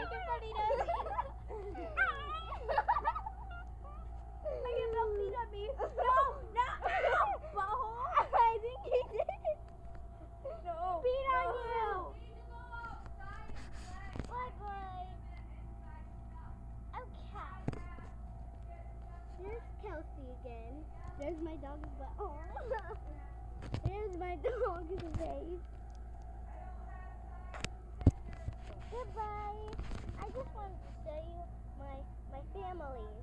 looking funny, Daddy. Are you melting at me? No, no, butthole. I think he did it. No. Beat on no. you. What boy? Okay. Here's Kelsey again. There's my dog's butt. Oh. There's my dog's face. Goodbye. I just wanted to show you my family.